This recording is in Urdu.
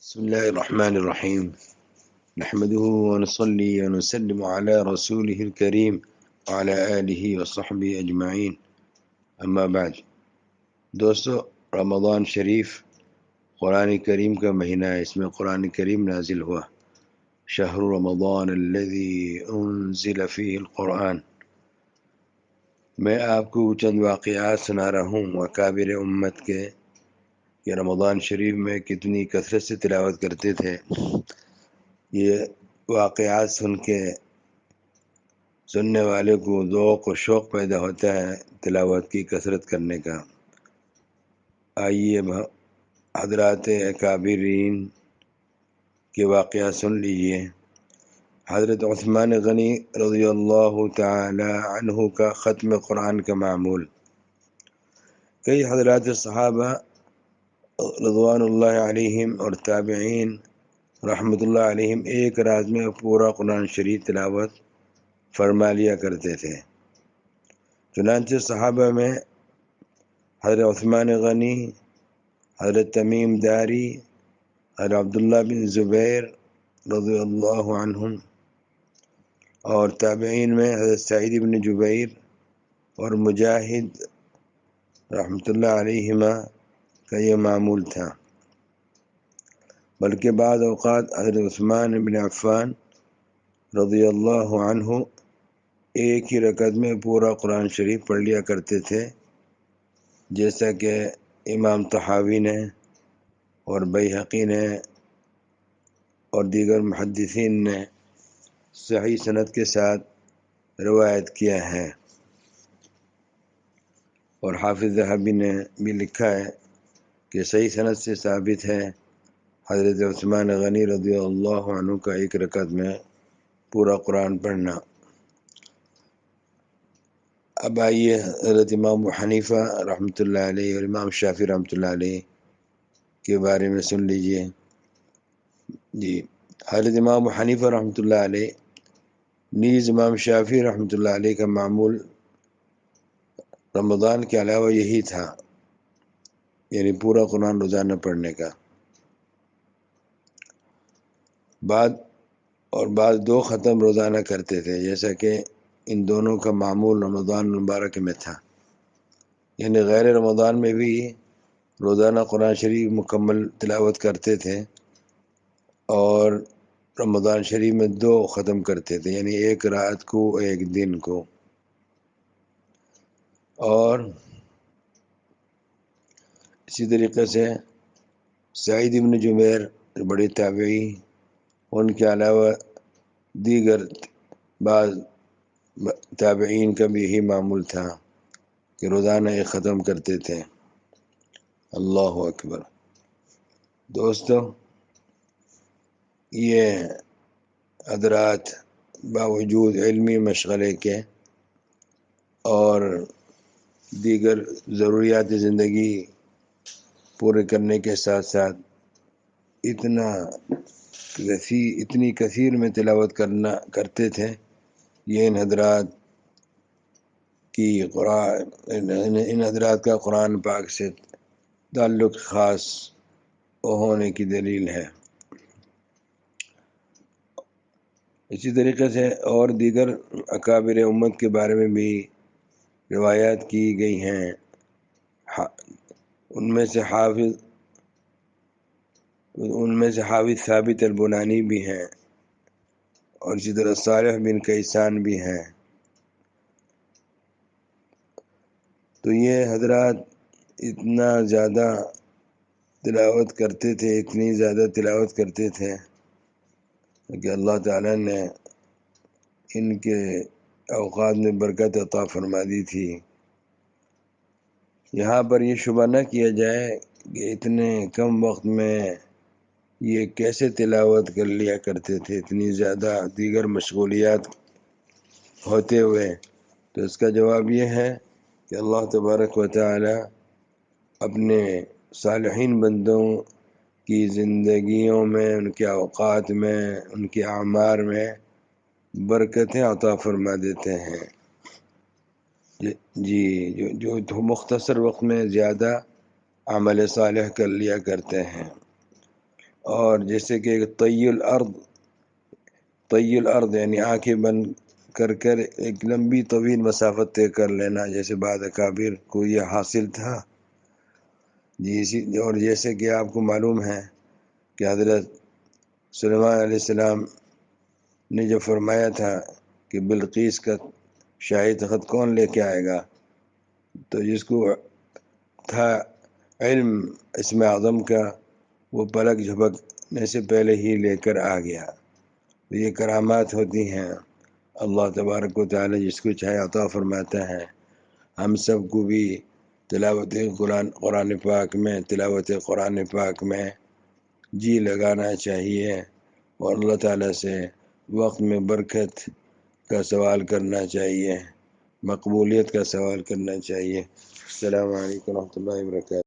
بسم الله الرحمن الرحيم نحمده ونصلي ونسلم على رسوله الكريم وعلى آله وصحبه أجمعين اما بعد دوستو، رمضان شریف قرآن کریم کا مہینہ ہے. اس میں قرآن کریم نازل ہوا. شہر رمضان الذي انزل فيه القرآن. میں آپ کو چند واقعات سنا رہا ہوں اکابر امت کے کہ رمضان شریف میں کتنی کثرت سے تلاوت کرتے تھے. یہ واقعات سننے والے کو ذوق و شوق پیدا ہوتا ہے تلاوت کی کثرت کرنے کا. آئیے حضرات اکابرین کے واقعات سن لیجئے. حضرت عثمان غنی رضی اللہ تعالی عنہ کا ختم قرآن کا معمول. کئی حضرات صحابہ رضوان اللہ علیہم اور تابعین رحمۃ اللہ علیہم ایک رات میں پورا قرآن شریف تلاوت فرما لیا کرتے تھے. چنانچہ صحابہ میں حضرت عثمان غنی، حضرت تمیم داری، حضرت عبداللہ بن زبیر رضی اللہ عنہم، اور تابعین میں حضرت سعید بن جبیر اور مجاہد رحمۃ اللہ علیہما کا یہ معمول تھا. بلکہ بعض اوقات حضرت عثمان بن عفان رضی اللہ عنہ ایک ہی رکعت میں پورا قرآن شریف پڑھ لیا کرتے تھے، جیسا کہ امام طحاوی نے اور بیہقی نے اور دیگر محدثین نے صحیح سند کے ساتھ روایت کیا ہے. اور حافظ ذہبی نے بھی لکھا ہے کہ صحیح سند سے ثابت ہے حضرت عثمان غنی رضی اللہ عنہ کا ایک رکعت میں پورا قرآن پڑھنا. اب آئیے حضرت امام حنیفہ رحمۃ اللہ علیہ اور امام شافعی رحمۃ اللہ علیہ کے بارے میں سن لیجئے. جی، حضرت امام حنیفہ رحمۃ اللہ علیہ نیز امام شافعی رحمۃ اللہ علیہ کا معمول رمضان کے علاوہ یہی تھا، یعنی پورا قرآن روزانہ پڑھنے کا. بعض دو ختم روزانہ کرتے تھے، جیسا کہ ان دونوں کا معمول رمضان مبارک میں تھا. یعنی غیر رمضان میں بھی روزانہ قرآن شریف مکمل تلاوت کرتے تھے اور رمضان شریف میں دو ختم کرتے تھے، یعنی ایک رات کو ایک دن کو. اور اسی طریقے سے سعید بن جبیر بڑے تابعی، ان کے علاوہ دیگر بعض تابعین کا بھی یہی معمول تھا کہ روزانہ ایک ختم کرتے تھے. اللہ اکبر. دوستو، یہ حضرات باوجود علمی مشغلے کے اور دیگر ضروریات زندگی پورے کرنے کے ساتھ ساتھ اتنی کثیر میں تلاوت کرتے تھے. یہ ان حضرات کا قرآن پاک سے تعلق خاص ہونے کی دلیل ہے. اسی طریقے سے اور دیگر اکابر امت کے بارے میں بھی روایات کی گئی ہیں. ان میں سے حافظ ثابت البنانی بھی ہیں، اور اسی طرح صالح بن کیسان بھی ہیں. تو یہ حضرات اتنی زیادہ تلاوت کرتے تھے کہ اللہ تعالیٰ نے ان کے اوقات میں برکت عطا فرما دی تھی. یہاں پر یہ شبہ نہ کیا جائے کہ اتنے کم وقت میں یہ کیسے تلاوت کر لیا کرتے تھے اتنی زیادہ دیگر مشغولیات ہوتے ہوئے. تو اس کا جواب یہ ہے کہ اللہ تبارک و تعالی اپنے صالحین بندوں کی زندگیوں میں، ان کے اوقات میں، ان کے اعمار میں برکتیں عطا فرما دیتے ہیں. جی، جو مختصر وقت میں زیادہ عمل صالح کر لیا کرتے ہیں. اور جیسے کہ طی الارض یعنی آنکھیں بند کر ایک لمبی طویل مسافت طے کر لینا، جیسے بعض اکابر کو یہ حاصل تھا اور جیسے کہ آپ کو معلوم ہے کہ حضرت سلیمان علیہ السلام نے جو فرمایا تھا کہ بلقیس کا شاہی تخت کون لے کے آئے گا، تو جس کو تھا علم اسم اعظم کا، وہ پلک جھپکنے سے پہلے ہی لے کر آ گیا۔ تو یہ کرامات ہوتی ہیں، اللہ تبارک و تعالی جس کو چاہے عطا فرماتا ہے۔ ہم سب کو بھی قرآن پاک میں تلاوت قرآن پاک میں جی لگانا چاہیے، اور اللہ تعالیٰ سے وقت میں برکت کا سوال کرنا چاہیے، مقبولیت کا سوال کرنا چاہیے۔ السلام علیکم ورحمۃ اللہ وبرکاتہ۔